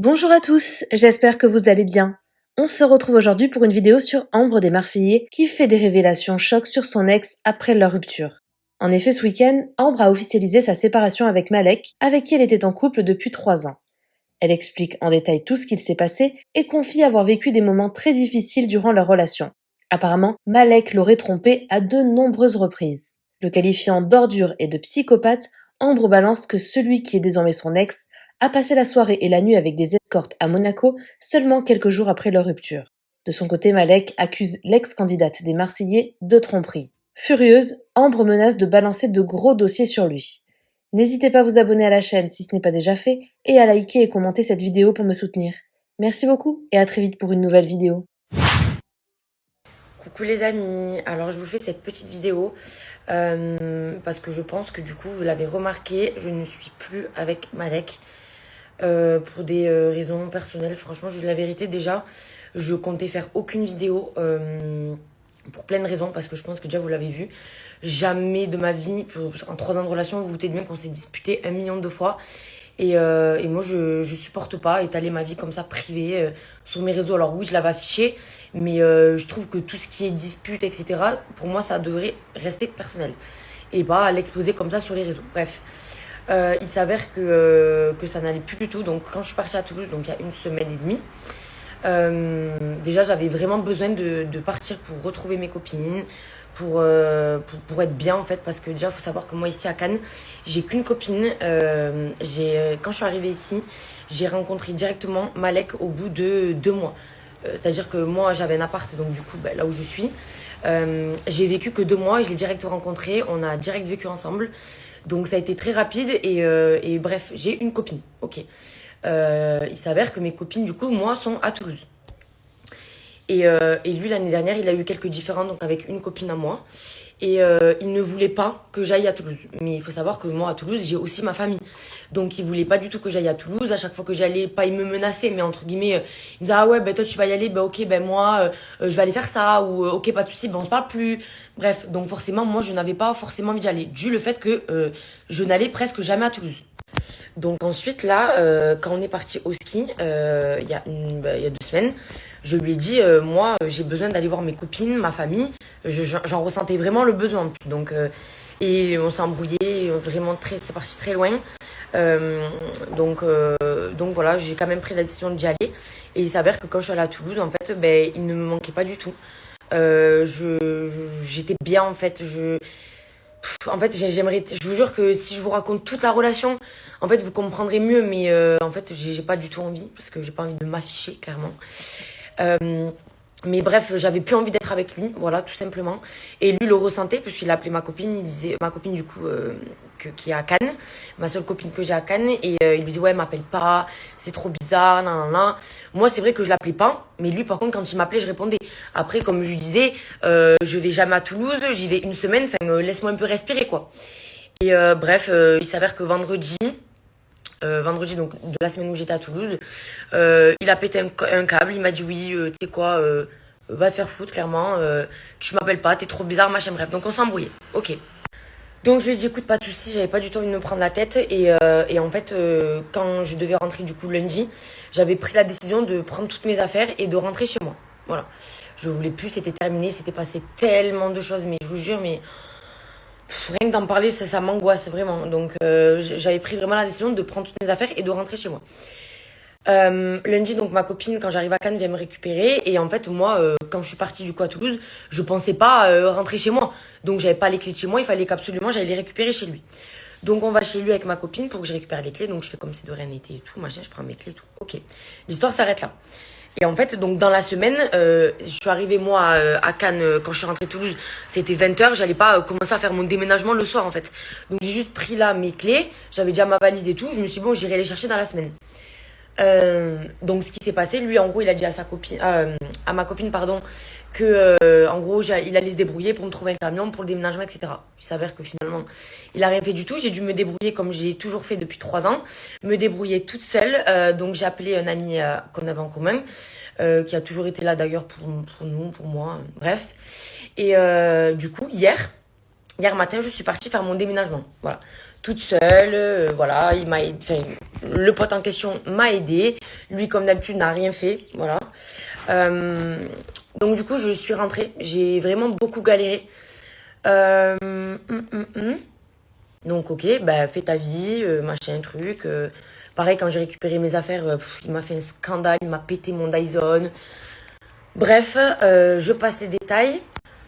Bonjour à tous, j'espère que vous allez bien. On se retrouve aujourd'hui pour une vidéo sur Ambre des Marseillais qui fait des révélations chocs sur son ex après leur rupture. En effet, ce week-end, Ambre a officialisé sa séparation avec Malek, avec qui elle était en couple depuis 3 ans. Elle explique en détail tout ce qu'il s'est passé et confie avoir vécu des moments très difficiles durant leur relation. Apparemment, Malek l'aurait trompée à de nombreuses reprises. Le qualifiant d'ordure et de psychopathe, Ambre balance que celui qui est désormais son ex a passé la soirée et la nuit avec des escortes à Monaco seulement quelques jours après leur rupture. De son côté, Malek accuse l'ex-candidate des Marseillais de tromperie. Furieuse, Ambre menace de balancer de gros dossiers sur lui. N'hésitez pas à vous abonner à la chaîne si ce n'est pas déjà fait et à liker et commenter cette vidéo pour me soutenir. Merci beaucoup et à très vite pour une nouvelle vidéo. Coucou les amis, alors je vous fais cette petite vidéo parce que je pense que du coup vous l'avez remarqué, je ne suis plus avec Malek pour des raisons personnelles. Franchement, je dis la vérité, déjà je comptais faire aucune vidéo pour plein de raisons, parce que je pense que déjà vous l'avez vu, jamais de ma vie, en 3 ans de relation, vous vous doutez bien qu'on s'est disputé 1 million de fois. Et moi, je supporte pas étaler ma vie comme ça, privée, sur mes réseaux. Alors oui, je l'avais affiché, mais je trouve que tout ce qui est dispute, etc., pour moi, ça devrait rester personnel. Et pas l'exposer comme ça sur les réseaux. Bref, il s'avère que ça n'allait plus du tout. Donc quand je suis partie à Toulouse, donc il y a 1 semaine et demie, déjà j'avais vraiment besoin de partir pour retrouver mes copines, pour être bien en fait, parce que déjà il faut savoir que moi ici à Cannes j'ai qu'une copine. Quand je suis arrivée ici, j'ai rencontré directement Malek au bout de 2 mois. C'est à dire que moi j'avais un appart, donc du coup là où je suis, j'ai vécu que 2 mois et je l'ai direct rencontré, on a direct vécu ensemble, donc ça a été très rapide. Et bref, j'ai une copine, ok. Il s'avère que mes copines du coup moi sont à Toulouse. Et lui, l'année dernière, il a eu quelques différends donc avec une copine à moi. Et il ne voulait pas que j'aille à Toulouse. Mais il faut savoir que moi, à Toulouse, j'ai aussi ma famille. Donc, il voulait pas du tout que j'aille à Toulouse. À chaque fois que j'allais, pas il me menaçait, mais entre guillemets, il me disait, ah ouais, ben toi, tu vas y aller, ben ok, ben moi, je vais aller faire ça. Ou ok, pas de souci, ben on se parle plus. Bref, donc forcément, moi, je n'avais pas forcément envie d'y aller. Dû le fait que je n'allais presque jamais à Toulouse. Donc ensuite là, quand on est parti au ski, il y a 2 semaines, je lui ai dit, moi j'ai besoin d'aller voir mes copines, ma famille. J'en ressentais vraiment le besoin en plus. Donc et on s'est embrouillé vraiment très, c'est parti très loin. Euh, donc voilà, j'ai quand même pris la décision d'y aller. Et il s'avère que quand je suis allée à Toulouse, en fait, ben il ne me manquait pas du tout. J'étais bien en fait. En fait, je vous jure que si je vous raconte toute la relation, en fait, vous comprendrez mieux, mais en fait, j'ai pas du tout envie, parce que j'ai pas envie de m'afficher, clairement. Euh, mais bref, j'avais plus envie d'être avec lui, voilà, tout simplement. Et lui le ressentait, puisqu'il appelait ma copine, il disait, ma copine du coup, qui est à Cannes, ma seule copine que j'ai à Cannes, et il lui disait, ouais, m'appelle pas, c'est trop bizarre, nan, nan, nan. Moi, c'est vrai que je l'appelais pas, mais lui, par contre, quand il m'appelait, je répondais. Après, comme je lui disais, je vais jamais à Toulouse, j'y vais 1 semaine, enfin, laisse-moi un peu respirer, quoi. Et bref, il s'avère que vendredi donc de la semaine où j'étais à Toulouse, il a pété un câble, il m'a dit oui, tu sais quoi, va te faire foutre clairement, tu m'appelles pas, t'es trop bizarre, machin, bref. Donc on s'est embrouillé, ok. Donc je lui ai dit écoute, pas de soucis, j'avais pas du tout envie de me prendre la tête. Et en fait, quand je devais rentrer du coup lundi, j'avais pris la décision de prendre toutes mes affaires et de rentrer chez moi. Voilà. Je voulais plus, c'était terminé, c'était passé tellement de choses, mais je vous jure, mais rien que d'en parler, ça m'angoisse vraiment. Donc j'avais pris vraiment la décision de prendre toutes mes affaires et de rentrer chez moi. Lundi, donc ma copine, quand j'arrive à Cannes, vient me récupérer. Et en fait, moi, quand je suis partie du coup à Toulouse, je pensais pas rentrer chez moi. Donc j'avais pas les clés de chez moi, il fallait qu'absolument j'aille les récupérer chez lui. Donc on va chez lui avec ma copine pour que je récupère les clés. Donc je fais comme si de rien n'était et tout, machin, je prends mes clés et tout. Ok. L'histoire s'arrête là. Et en fait, donc dans la semaine, je suis arrivée moi à Cannes quand je suis rentrée à Toulouse, c'était 20h, j'allais pas commencer à faire mon déménagement le soir en fait. Donc j'ai juste pris là mes clés, j'avais déjà ma valise et tout, je me suis dit bon, j'irai les chercher dans la semaine. Donc ce qui s'est passé, lui en gros il a dit à sa copine, à ma copine pardon, que en gros il allait se débrouiller pour me trouver un camion pour le déménagement, etc. Il s'avère que finalement il a rien fait du tout. J'ai dû me débrouiller comme j'ai toujours fait depuis 3 ans, me débrouiller toute seule. Donc j'ai appelé un ami qu'on avait en commun, qui a toujours été là d'ailleurs pour nous, pour moi, bref. Et du coup hier hier matin, je suis partie faire mon déménagement. Voilà. Toute seule, voilà. Le pote en question m'a aidé. Lui, comme d'habitude, n'a rien fait. Voilà. Donc, du coup, je suis rentrée. J'ai vraiment beaucoup galéré. Euh, hum, hum, hum. Donc, ok, bah, fais ta vie, machin, truc. Pareil, quand j'ai récupéré mes affaires, il m'a fait un scandale. Il m'a pété mon Dyson. Bref, je passe les détails.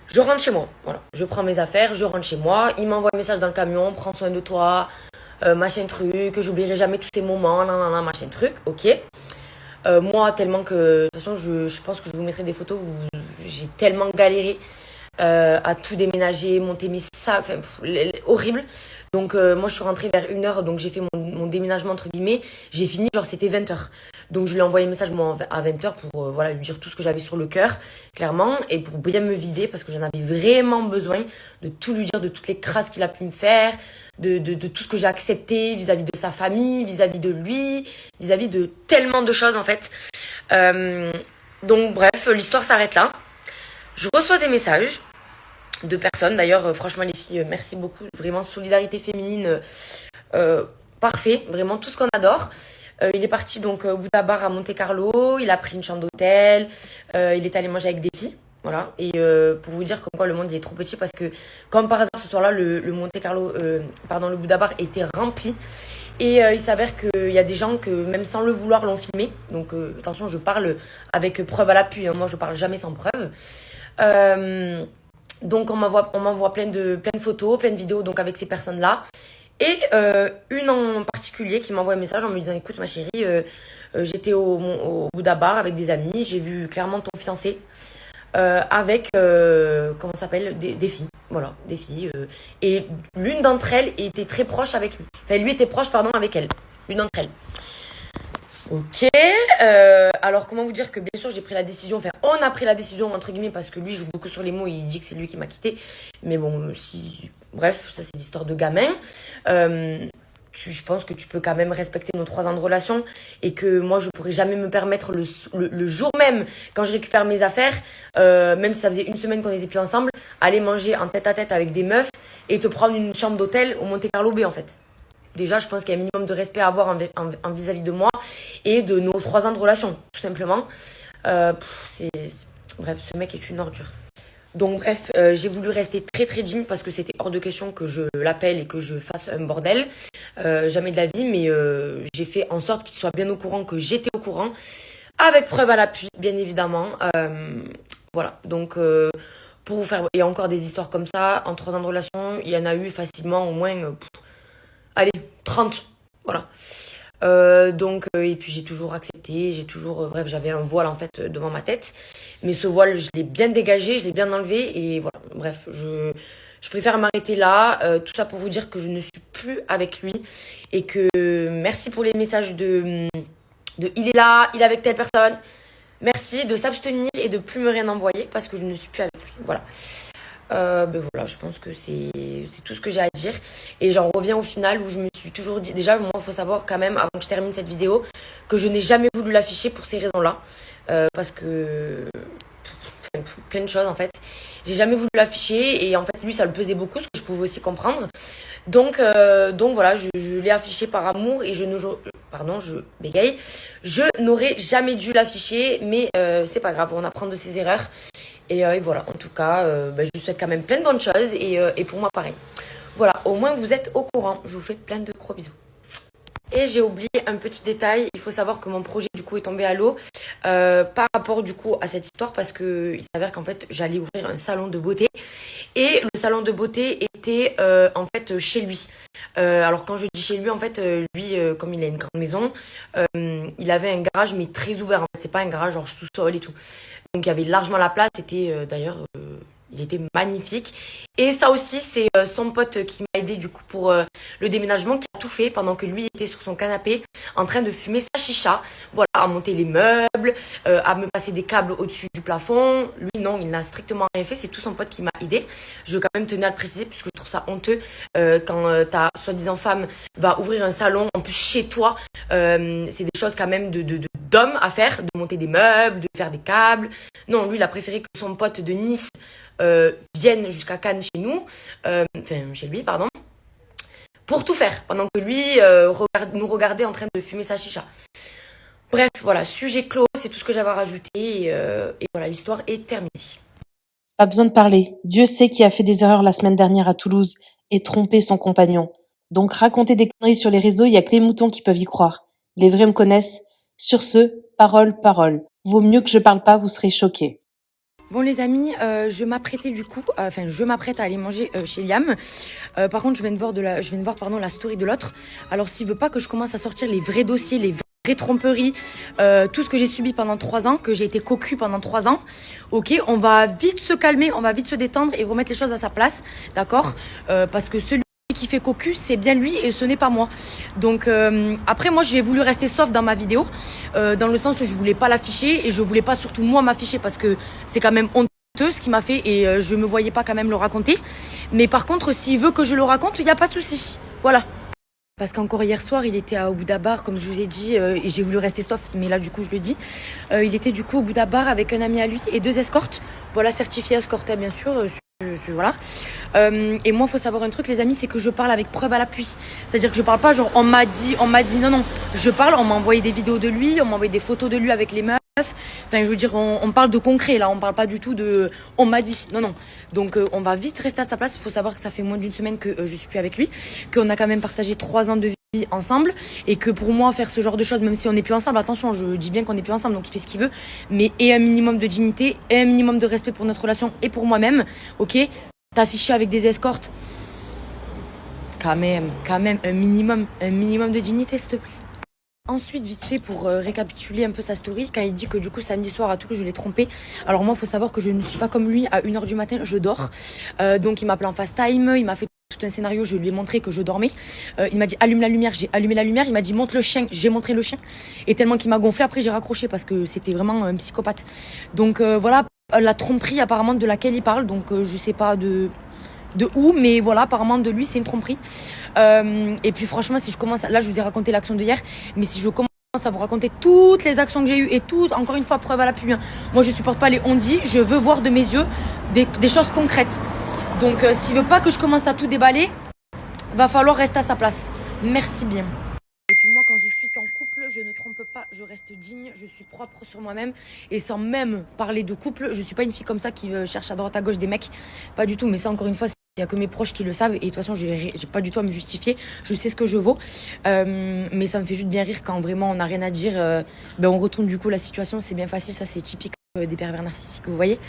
Je rentre chez moi. Voilà. Je prends mes affaires, je rentre chez moi. Il m'envoie un message dans le camion, prends soin de toi, machin truc, j'oublierai jamais tous ces moments, nanana, machin truc, ok. Moi, tellement que, de toute façon, je pense que je vous mettrai des photos, j'ai tellement galéré à tout déménager, monter mes sacs, enfin, horrible. Donc moi je suis rentrée vers 1h, donc j'ai fait mon déménagement entre guillemets, j'ai fini genre c'était 20h. Donc je lui ai envoyé un message moi à 20h pour voilà lui dire tout ce que j'avais sur le cœur, clairement, et pour bien me vider parce que j'en avais vraiment besoin de tout lui dire, de toutes les crasses qu'il a pu me faire, de tout ce que j'ai accepté vis-à-vis de sa famille, vis-à-vis de lui, vis-à-vis de tellement de choses en fait. Euh, donc bref, l'histoire s'arrête là. Je reçois des messages de personnes. D'ailleurs, franchement, les filles, merci beaucoup. Vraiment, solidarité féminine, euh, parfait. Vraiment, tout ce qu'on adore. Il est parti donc au Bouddha Bar à Monte-Carlo. Il a pris une chambre d'hôtel. Il est allé manger avec des filles. Voilà. Et pour vous dire comme quoi le monde il est trop petit parce que, comme par hasard, ce soir-là, le Monte-Carlo, pardon, le Bouddha Bar était rempli. Et il s'avère qu'il y a des gens que, même sans le vouloir, l'ont filmé. Donc, attention, je parle avec preuve à l'appui. Hein. Moi, je parle jamais sans preuve. Euh, donc on m'envoie plein de photos, plein de vidéos donc avec ces personnes-là. Et une en particulier qui m'envoie un message en me disant écoute ma chérie, j'étais au Bouddha Bar avec des amis, j'ai vu clairement ton fiancé avec comment ça s'appelle des filles, voilà des filles. Et l'une d'entre elles était très proche avec lui. Enfin lui était proche pardon avec elle, l'une d'entre elles. Ok, alors comment vous dire que bien sûr j'ai pris la décision, enfin on a pris la décision entre guillemets parce que lui joue beaucoup sur les mots et il dit que c'est lui qui m'a quitté, mais bon si, bref ça c'est l'histoire de gamin. Euh, je pense que tu peux quand même respecter nos 3 ans de relation et que moi je pourrais jamais me permettre le jour même quand je récupère mes affaires, même si ça faisait une semaine qu'on était plus ensemble, aller manger en tête à tête avec des meufs et te prendre une chambre d'hôtel au Monte Carlo Bay en fait. Déjà, je pense qu'il y a un minimum de respect à avoir en vis-à-vis de moi et de nos 3 ans de relation, tout simplement. Bref, ce mec est une ordure. Donc bref, j'ai voulu rester très très digne parce que c'était hors de question que je l'appelle et que je fasse un bordel. Jamais de la vie, mais j'ai fait en sorte qu'il soit bien au courant que j'étais au courant, avec preuve à l'appui, bien évidemment. Voilà, donc pour vous faire... Il y a encore des histoires comme ça, en 3 ans de relation, il y en a eu facilement au moins... allez, 30, voilà. Et puis j'ai toujours accepté, j'ai toujours, bref, j'avais un voile en fait devant ma tête, mais ce voile, je l'ai bien dégagé, je l'ai bien enlevé, et voilà, bref, je préfère m'arrêter là, tout ça pour vous dire que je ne suis plus avec lui, et que merci pour les messages de il est là, il est avec telle personne, merci de s'abstenir et de plus me rien envoyer, parce que je ne suis plus avec lui, voilà. Ben voilà, je pense que c'est tout ce que j'ai à dire. Et j'en reviens au final où je me suis toujours dit... Déjà, moi, il faut savoir quand même, avant que je termine cette vidéo, que je n'ai jamais voulu l'afficher pour ces raisons-là. Parce que... plein de choses, en fait. J'ai jamais voulu l'afficher et en fait, lui, ça le pesait beaucoup, ce que je pouvais aussi comprendre. Donc voilà, je l'ai affiché par amour et pardon, je bégaye. Je n'aurais jamais dû l'afficher, mais c'est pas grave, on apprend de ses erreurs. Et voilà, en tout cas, je lui souhaite quand même plein de bonnes choses et pour moi pareil. Voilà, au moins vous êtes au courant. Je vous fais plein de gros bisous. Et j'ai oublié un petit détail, il faut savoir que mon projet du coup est tombé à l'eau par rapport du coup à cette histoire parce que il s'avère qu'en fait j'allais ouvrir un salon de beauté et le salon de beauté était en fait chez lui. Alors quand je dis chez lui en fait lui comme il a une grande maison, il avait un garage mais très ouvert en fait, c'est pas un garage genre sous-sol et tout. Donc il y avait largement la place, c'était d'ailleurs il était magnifique. Et ça aussi, c'est son pote qui m'a aidé du coup pour le déménagement, qui a tout fait pendant que lui était sur son canapé en train de fumer sa chicha. Voilà, à monter les meubles, à me passer des câbles au-dessus du plafond. Lui, non, il n'a strictement rien fait. C'est tout son pote qui m'a aidé. Je veux quand même tenir à le préciser puisque je trouve ça honteux quand ta soi-disant femme va ouvrir un salon, en plus chez toi. C'est des choses quand même d'homme à faire, de monter des meubles, de faire des câbles. Non, lui, il a préféré que son pote de Nice vienne jusqu'à Cannes chez nous, enfin chez lui, pardon, pour tout faire, pendant que lui nous regardait en train de fumer sa chicha. Bref, voilà, sujet clos, c'est tout ce que j'avais à rajouter, et voilà, l'histoire est terminée. Pas besoin de parler. Dieu sait qui a fait des erreurs la semaine dernière à Toulouse et trompé son compagnon. Donc raconter des conneries sur les réseaux, il y a que les moutons qui peuvent y croire. Les vrais me connaissent. Sur ce, parole, parole. Vaut mieux que je parle pas, vous serez choqués. Bon les amis, je m'apprête à aller manger chez Liam. Par contre, je viens de voir la story de l'autre. Alors s'il veut pas que je commence à sortir les vrais dossiers, les vraies tromperies, tout ce que j'ai subi pendant 3 ans, que j'ai été cocu pendant 3 ans, ok, on va vite se calmer, on va vite se détendre et remettre les choses à sa place, d'accord, parce que celui qui fait cocu, c'est bien lui et ce n'est pas moi. Donc après moi j'ai voulu rester soft dans ma vidéo, dans le sens où je voulais pas l'afficher et je voulais pas surtout moi m'afficher parce que c'est quand même honteux ce qu'il m'a fait et je me voyais pas quand même le raconter. Mais par contre s'il veut que je le raconte, il n'y a pas de souci. Voilà. Parce qu'encore hier soir, il était à Bouddha Bar, comme je vous ai dit, et j'ai voulu rester soft, mais là du coup je le dis. Il était du coup au Bouddha Bar avec un ami à lui et 2 escortes. Voilà, certifié escorté bien sûr. Voilà. Et moi, faut savoir un truc, les amis, c'est que je parle avec preuve à l'appui. C'est-à-dire que je parle pas genre on m'a dit, non. Je parle, on m'a envoyé des vidéos de lui, on m'a envoyé des photos de lui avec les meufs. Enfin, je veux dire, on parle de concret là, on parle pas du tout de on m'a dit, non. Donc, on va vite rester à sa place. Il faut savoir que ça fait moins d'1 semaine que je suis plus avec lui, qu'on a quand même partagé 3 ans de vie ensemble et que pour moi faire ce genre de choses même si on n'est plus ensemble, attention je dis bien qu'on n'est plus ensemble donc il fait ce qu'il veut, mais et un minimum de dignité et un minimum de respect pour notre relation et pour moi-même, ok, t'afficher avec des escortes, quand même un minimum de dignité s'il te plaît. Ensuite, vite fait, pour récapituler un peu sa story, quand il dit que du coup samedi soir à Toulouse je l'ai trompé. Alors moi, il faut savoir que je ne suis pas comme lui, à 1h du matin, je dors. Donc il m'a appelé en FaceTime, il m'a fait tout un scénario, je lui ai montré que je dormais. Il m'a dit allume la lumière, j'ai allumé la lumière. Il m'a dit montre le chien, j'ai montré le chien. Et tellement qu'il m'a gonflé, après j'ai raccroché parce que c'était vraiment un psychopathe. Donc voilà, la tromperie apparemment de laquelle il parle, donc je sais pas de où, mais voilà, apparemment de lui c'est une tromperie. Et puis franchement, si je commence, là je vous ai raconté l'action de hier, mais si je commence à vous raconter toutes les actions que j'ai eues et toutes, encore une fois, preuve à l'appui, hein. Moi je supporte pas les on-dit, je veux voir de mes yeux des choses concrètes. Donc s'il veut pas que je commence à tout déballer, va falloir rester à sa place. Merci bien. Et puis moi, quand je suis en couple, je ne trompe pas, je reste digne, je suis propre sur moi-même. Et sans même parler de couple, je suis pas une fille comme ça qui cherche à droite à gauche des mecs. Pas du tout, mais ça encore une fois, il y a que mes proches qui le savent. Et de toute façon, j'ai pas du tout à me justifier. Je sais ce que je vaux. Mais ça me fait juste bien rire quand vraiment on n'a rien à dire. On retourne du coup la situation, c'est bien facile, ça c'est typique des pervers narcissiques, vous voyez.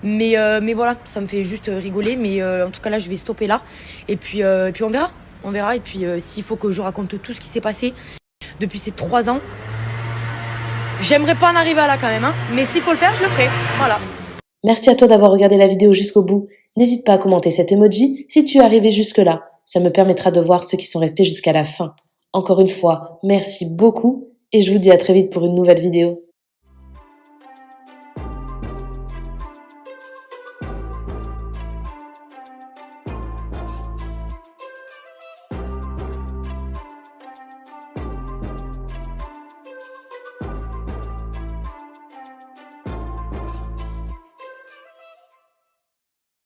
Mais voilà, ça me fait juste rigoler. Mais en tout cas là, je vais stopper là. Et puis on verra. On verra. Et puis s'il faut que je raconte tout ce qui s'est passé depuis ces 3 ans, j'aimerais pas en arriver à là quand même, hein. Mais s'il faut le faire, je le ferai. Voilà. Merci à toi d'avoir regardé la vidéo jusqu'au bout. N'hésite pas à commenter cet emoji si tu es arrivé jusque-là. Ça me permettra de voir ceux qui sont restés jusqu'à la fin. Encore une fois, merci beaucoup et je vous dis à très vite pour une nouvelle vidéo.